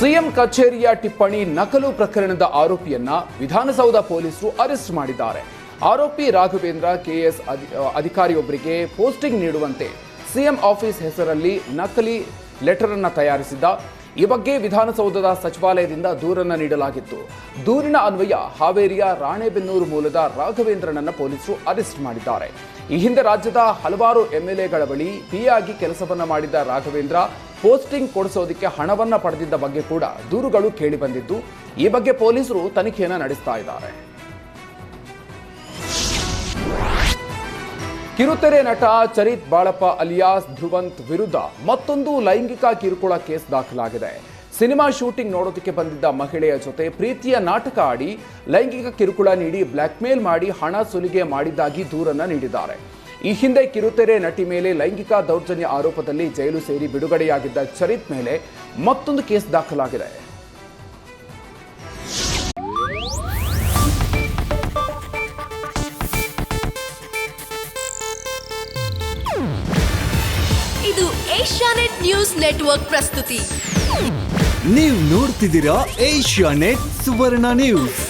CM ಕಚೇರಿಯ ಟಿಪ್ಪಣಿ ನಕಲು ಪ್ರಕರಣದ ಆರೋಪಿಯನ್ನ ವಿಧಾನಸೌಧ ಪೊಲೀಸರು ಅರೆಸ್ಟ್ ಮಾಡಿದ್ದಾರೆ. ಆರೋಪಿ ರಾಘವೇಂದ್ರ ಕೆಎಸ್ ಅಧಿಕಾರಿಯೊಬ್ಬರಿಗೆ ಪೋಸ್ಟಿಂಗ್ ನೀಡುವಂತೆ ಸಿಎಂ ಆಫೀಸ್ ಹೆಸರಲ್ಲಿ ನಕಲಿ ಲೆಟರ್ ಅನ್ನು ತಯಾರಿಸಿದ್ದ. ಈ ಬಗ್ಗೆ ವಿಧಾನಸೌಧದ ಸಚಿವಾಲಯದಿಂದ ದೂರನ್ನು ನೀಡಲಾಗಿತ್ತು. ದೂರಿನ ಅನ್ವಯ ಹಾವೇರಿಯ ರಾಣೆಬೆನ್ನೂರು ಮೂಲದ ರಾಘವೇಂದ್ರನನ್ನ ಪೊಲೀಸರು ಅರೆಸ್ಟ್ ಮಾಡಿದ್ದಾರೆ. ಈ ಹಿಂದೆ ರಾಜ್ಯದ ಹಲವಾರು ಎಂಎಲ್ಎಗಳ ಬಳಿ ಪಿಎ ಆಗಿ ಕೆಲಸವನ್ನ ಮಾಡಿದ್ದ ರಾಘವೇಂದ್ರ ಪೋಸ್ಟಿಂಗ್ ಕೊಡಿಸೋದಕ್ಕೆ ಹಣವನ್ನ ಪಡೆದಿದ್ದ ಬಗ್ಗೆ ಕೂಡ ದೂರುಗಳು ಕೇಳಿಬಂದಿದ್ದು, ಈ ಬಗ್ಗೆ ಪೊಲೀಸರು ತನಿಖೆಯನ್ನು ನಡೆಸ್ತಾ ಇದ್ದಾರೆ. ಕಿರುತೆರೆ ನಟ ಚರಿತ್ ಬಾಳಪ್ಪ ಅಲಿಯಾಸ್ ಧ್ರುವಂತ್ ವಿರುದ್ಧ ಮತ್ತೊಂದು ಲೈಂಗಿಕ ಕಿರುಕುಳ ಕೇಸ್ ದಾಖಲಾಗಿದೆ. ಸಿನಿಮಾ ಶೂಟಿಂಗ್ ನೋಡೋದಕ್ಕೆ ಬಂದಿದ್ದ ಮಹಿಳೆಯ ಜೊತೆ ಪ್ರೀತಿಯ ನಾಟಕ ಆಡಿ ಲೈಂಗಿಕ ಕಿರುಕುಳ ನೀಡಿ ಬ್ಲ್ಯಾಕ್ಮೇಲ್ ಮಾಡಿ ಹಣ ಸುಲಿಗೆ ಮಾಡಿದ್ದಾಗಿ ದೂರನ್ನ ನೀಡಿದ್ದಾರೆ. ಈ ಹಿಂದೆ ಕಿರುತೆರೆ ನಟಿ ಮೇಲೆ ಲೈಂಗಿಕ ದೌರ್ಜನ್ಯ ಆರೋಪದಲ್ಲಿ ಜೈಲು ಸೇರಿ ಬಿಡುಗಡೆಯಾಗಿದ್ದ ಚರಿತ್ ಮೇಲೆ ಮತ್ತೊಂದು ಕೇಸ್ ದಾಖಲಾಗಿದೆ. ಇದು ಏಷ್ಯಾನೆಟ್ ನ್ಯೂಸ್ ನೆಟ್ವರ್ಕ್ ಪ್ರಸ್ತುತಿ. ನೀವು ನೋಡ್ತಿದ್ದೀರಾ ಏಷ್ಯಾನೆಟ್ ಸುವರ್ಣ ನ್ಯೂಸ್.